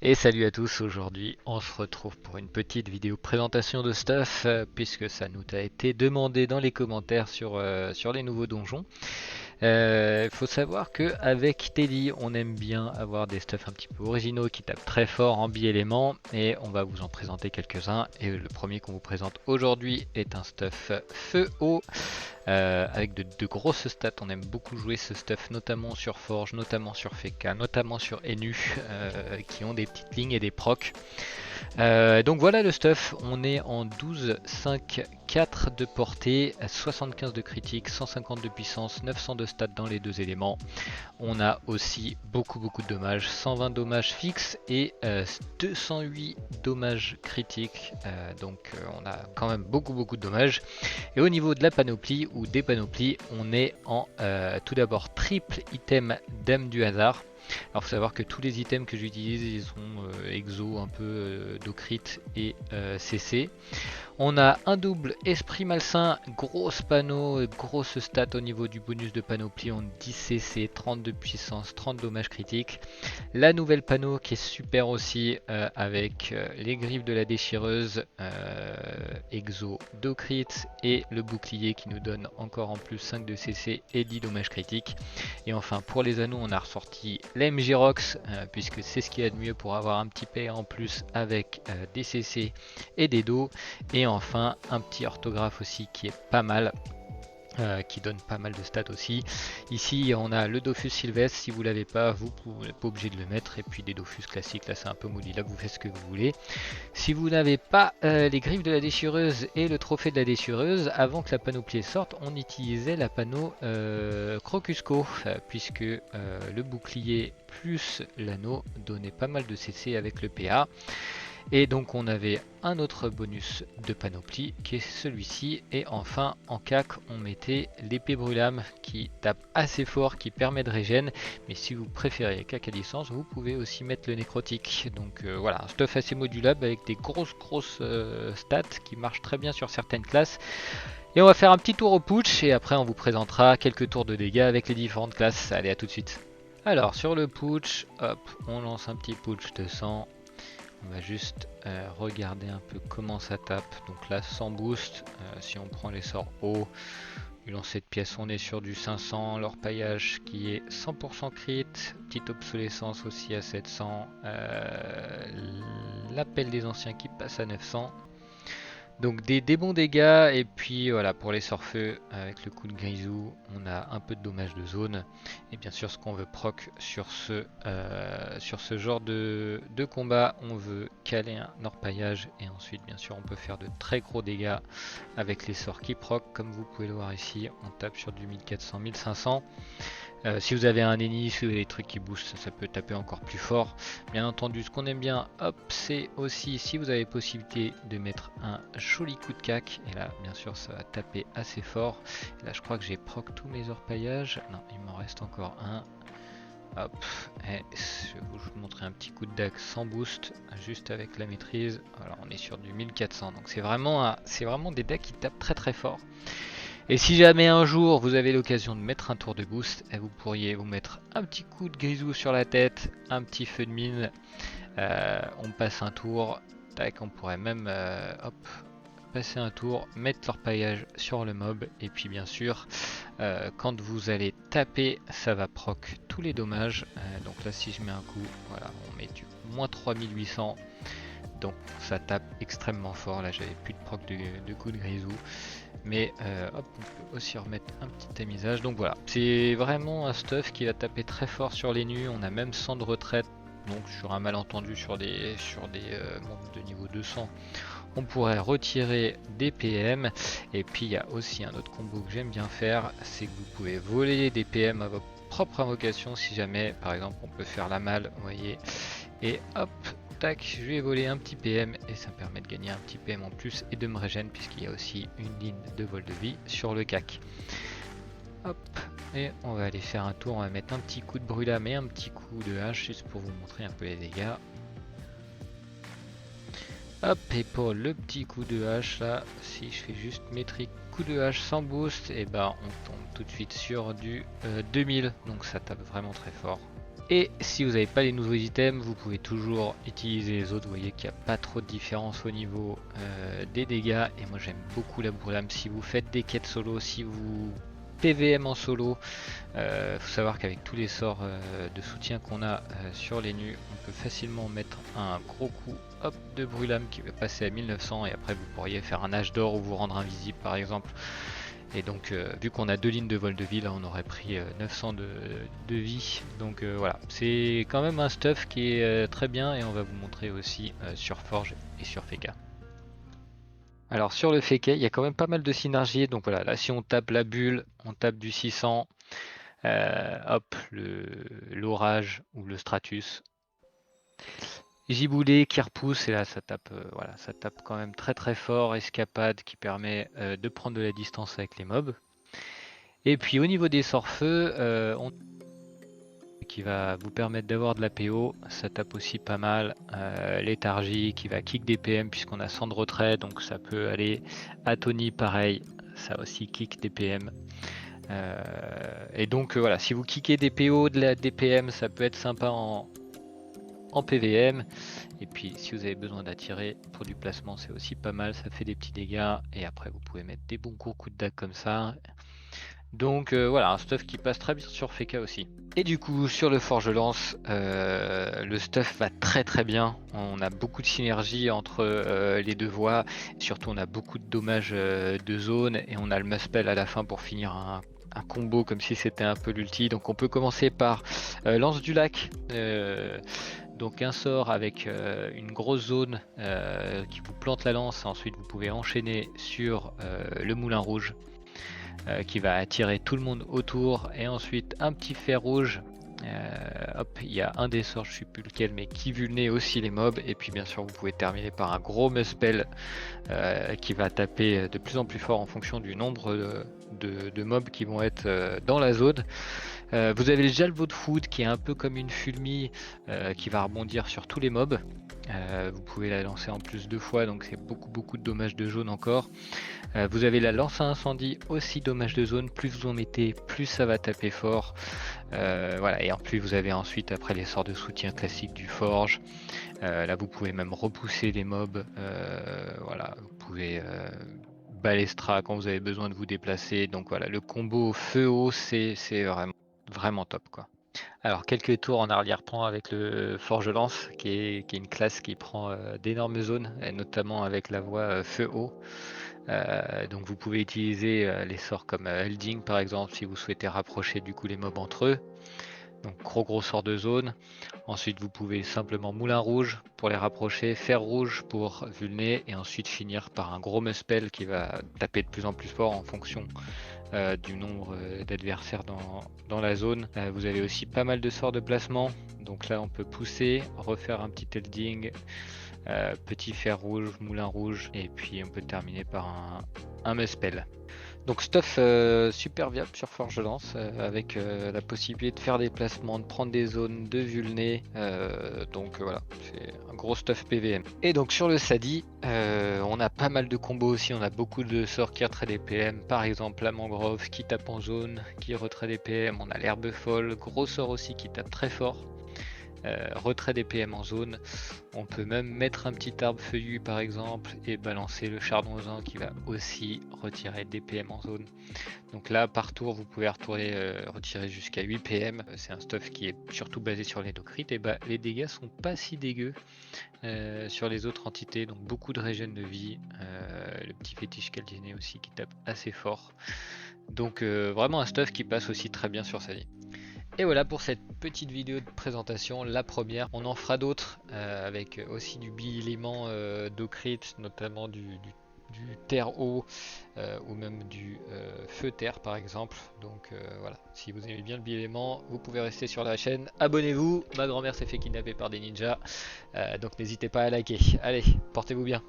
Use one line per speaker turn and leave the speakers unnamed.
Et salut à tous, aujourd'hui on se retrouve pour une petite vidéo présentation de stuff puisque ça nous a été demandé dans les commentaires sur les nouveaux donjons. Il faut savoir que avec Teddy on aime bien avoir des stuffs un petit peu originaux qui tapent très fort en bi-éléments et on va vous en présenter quelques-uns. Et le premier qu'on vous présente aujourd'hui est un stuff feu-eau avec de grosses stats. On aime beaucoup jouer ce stuff, notamment sur Forge, notamment sur Feka, notamment sur Enu, qui ont des petites lignes et des procs. Donc voilà le stuff, on est en 12, 5, 4 de portée, 75 de critique, 150 de puissance, 900 de stats dans les deux éléments. On a aussi beaucoup de dommages, 120 dommages fixes et 208 dommages critiques. On a quand même beaucoup de dommages. Et au niveau de la panoplie ou des panoplies, on est en tout d'abord triple item Dame du hasard. Alors faut savoir que tous les items que j'utilise ils sont exo un peu d'Ocrit et CC. On a un double esprit malsain, grosse panneau, grosse stat au niveau du bonus de panoplie, on 10 CC, 30 de puissance, 30 dommages critiques. La nouvelle panneau qui est super aussi avec les griffes de la déchireuse, exo d'Ocrit et le bouclier qui nous donne encore en plus 5 de CC et 10 dommages critiques. Et enfin pour les anneaux on a ressorti l'MG Rox puisque c'est ce qu'il y a de mieux pour avoir un petit PA en plus avec des CC et des dos. Et enfin un petit orthographe aussi qui est pas mal. Qui donne pas mal de stats aussi. Ici on a le Dofus Sylvestre, si vous l'avez pas, vous n'êtes pas obligé de le mettre. Et puis des Dofus classiques, là c'est un peu maudit, là vous faites ce que vous voulez. Si vous n'avez pas les griffes de la déchireuse et le trophée de la déchireuse, avant que la panoplie sorte, on utilisait la panneau Crocusco, puisque le bouclier plus l'anneau donnait pas mal de CC avec le PA. Et donc on avait un autre bonus de panoplie qui est celui-ci. Et enfin en cac on mettait l'épée brûlame qui tape assez fort, qui permet de régène. Mais si vous préférez cac à distance, vous pouvez aussi mettre le nécrotique. Donc voilà, un stuff assez modulable avec des grosses stats qui marchent très bien sur certaines classes. Et on va faire un petit tour au putsch et après on vous présentera quelques tours de dégâts avec les différentes classes. Allez, à tout de suite. Alors sur le putsch, hop, on lance un petit putsch de 100. On va juste regarder un peu comment ça tape. Donc là sans boost, si on prend les sorts hauts, du lancer de pièces on est sur du 500, l'orpaillage qui est 100% crit, petite obsolescence aussi à 700, l'appel des anciens qui passe à 900. Donc des bons dégâts. Et puis voilà, pour les sorts-feu avec le coup de grisou on a un peu de dommage de zone. Et bien sûr ce qu'on veut proc sur ce genre de combat, on veut caler un orpaillage. Et ensuite bien sûr on peut faire de très gros dégâts avec les sorts qui proc. Comme vous pouvez le voir ici, on tape sur du 1400-1500. Si vous avez un ennemi, si vous avez des trucs qui boostent, ça peut taper encore plus fort. Bien entendu, ce qu'on aime bien, hop, c'est aussi si vous avez possibilité de mettre un joli coup de cac. Et là, bien sûr, ça va taper assez fort. Et là, je crois que j'ai proc tous mes orpaillages. Non, il m'en reste encore un. Hop, et je vais vous montrer un petit coup de dague sans boost, juste avec la maîtrise. Alors, on est sur du 1400. Donc, c'est vraiment des decks qui tapent très fort. Et si jamais un jour vous avez l'occasion de mettre un tour de boost, vous pourriez vous mettre un petit coup de grisou sur la tête, un petit feu de mine, on passe un tour, tac, on pourrait même hop, passer un tour, mettre l'orpaillage sur le mob, et puis bien sûr, quand vous allez taper, ça va proc tous les dommages. Donc là si je mets un coup, voilà, on met du moins 3800. Donc ça tape extrêmement fort. Là j'avais plus de proc de coup de grisou. Mais hop, on peut aussi remettre un petit tamisage. Donc voilà, c'est vraiment un stuff qui va taper très fort sur les nus. On a même 100 de retraite. Donc sur un malentendu sur des membres de niveau 200, on pourrait retirer des PM. Et puis il y a aussi un autre combo que j'aime bien faire, c'est que vous pouvez voler des PM à votre propre invocation si jamais, par exemple, on peut faire la malle, vous voyez. Et hop, tac, je vais voler un petit PM et ça me permet de gagner un petit PM en plus et de me régénérer puisqu'il y a aussi une ligne de vol de vie sur le cac. Hop, et on va aller faire un tour, on va mettre un petit coup de brûlame et un petit coup de hache juste pour vous montrer un peu les dégâts. Hop, et pour le petit coup de hache là, si je fais juste métrique coup de hache sans boost, et ben on tombe tout de suite sur du 2000, donc ça tape vraiment très fort. Et si vous n'avez pas les nouveaux items, vous pouvez toujours utiliser les autres. Vous voyez qu'il n'y a pas trop de différence au niveau des dégâts. Et moi j'aime beaucoup la brûlame. Si vous faites des quêtes solo, si vous PVM en solo, faut savoir qu'avec tous les sorts de soutien qu'on a sur les nus, on peut facilement mettre un gros coup hop, de brûlame qui va passer à 1900 et après vous pourriez faire un âge d'or ou vous rendre invisible par exemple. Et donc vu qu'on a 2 lignes de vol de vie, là on aurait pris 900 de vie. Donc voilà, c'est quand même un stuff qui est très bien et on va vous montrer aussi sur Forge et sur Feka. Alors sur le Feka, il y a quand même pas mal de synergies. Donc voilà, là si on tape la bulle, on tape du 600. Hop, l'orage ou le stratus. Giboulé qui repousse et là ça tape, voilà, ça tape quand même très très fort. Escapade qui permet de prendre de la distance avec les mobs. Et puis au niveau des sorts feu, qui va vous permettre d'avoir de la PO, ça tape aussi pas mal. Léthargie qui va kick des PM puisqu'on a 100 de retrait, donc ça peut aller. Atonie pareil, ça aussi kick des PM. Et donc voilà, si vous kickez des PO, de la DPM, ça peut être sympa en PVM. Et puis si vous avez besoin d'attirer pour du placement, c'est aussi pas mal, ça fait des petits dégâts. Et après vous pouvez mettre des bons gros coups de dague comme ça. Donc voilà, un stuff qui passe très bien sur Feka aussi. Et du coup sur le Forge-Lance, le stuff va très très bien. On a beaucoup de synergie entre les deux voies. Surtout on a beaucoup de dommages de zone et on a le Muspel à la fin pour finir un combo comme si c'était un peu l'ulti. Donc on peut commencer par Lance du Lac. Donc un sort avec une grosse zone qui vous plante la lance. Ensuite vous pouvez enchaîner sur le Moulin Rouge. Qui va attirer tout le monde autour et ensuite un petit fer rouge. Hop, il y a un des sorts, je sais plus lequel, mais qui vulnait aussi les mobs. Et puis bien sûr, vous pouvez terminer par un gros muspel qui va taper de plus en plus fort en fonction du nombre de mobs qui vont être dans la zone. Vous avez le Jalvo de Food qui est un peu comme une fulmie qui va rebondir sur tous les mobs. Vous pouvez la lancer en plus 2 fois, donc c'est beaucoup de dommages de jaune encore. Vous avez la lance à incendie, aussi dommage de zone, plus vous en mettez, plus ça va taper fort. Voilà, et en plus vous avez ensuite après les sorts de soutien classiques du forge. Là vous pouvez même repousser les mobs. Voilà, vous pouvez balestra quand vous avez besoin de vous déplacer. Donc voilà, le combo feu-eau c'est vraiment top quoi. Alors quelques tours en arrière-plan avec le Forge-Lance qui est une classe qui prend d'énormes zones, et notamment avec la voie feu-eau. Donc vous pouvez utiliser les sorts comme Elding par exemple si vous souhaitez rapprocher du coup les mobs entre eux. Donc gros sort de zone. Ensuite vous pouvez simplement Moulin Rouge pour les rapprocher, Fer Rouge pour vulner et ensuite finir par un gros Muspel qui va taper de plus en plus fort en fonction du nombre d'adversaires dans la zone. Vous avez aussi pas mal de sorts de placement. Donc là on peut pousser, refaire un petit Elding. Petit fer rouge, moulin rouge, et puis on peut terminer par un Muspel. Donc stuff super viable sur Forge-Lance avec la possibilité de faire des placements, de prendre des zones, de vulner. Donc voilà, c'est un gros stuff PVM. Et donc sur le Sadi, on a pas mal de combos aussi, on a beaucoup de sorts qui retraient des PM, par exemple la mangrove qui tape en zone, qui retrait des PM, on a l'herbe folle, gros sort aussi qui tape très fort. Retrait des PM en zone. On peut même mettre un petit arbre feuillu par exemple et balancer le chardon qui va aussi retirer des PM en zone. Donc là par tour vous pouvez retirer jusqu'à 8 PM. C'est un stuff qui est surtout basé sur les docrites et bah les dégâts sont pas si dégueux sur les autres entités, donc beaucoup de régène de vie, le petit fétiche caldiné aussi qui tape assez fort. Donc vraiment un stuff qui passe aussi très bien sur sa vie. Et voilà pour cette petite vidéo de présentation, la première. On en fera d'autres avec aussi du bi-élément d'Ocrit, notamment du terre-eau ou même du feu-terre par exemple. Donc voilà, si vous aimez bien le bi-élément, vous pouvez rester sur la chaîne. Abonnez-vous, ma grand-mère s'est fait kidnapper par des ninjas, donc n'hésitez pas à liker. Allez, portez-vous bien.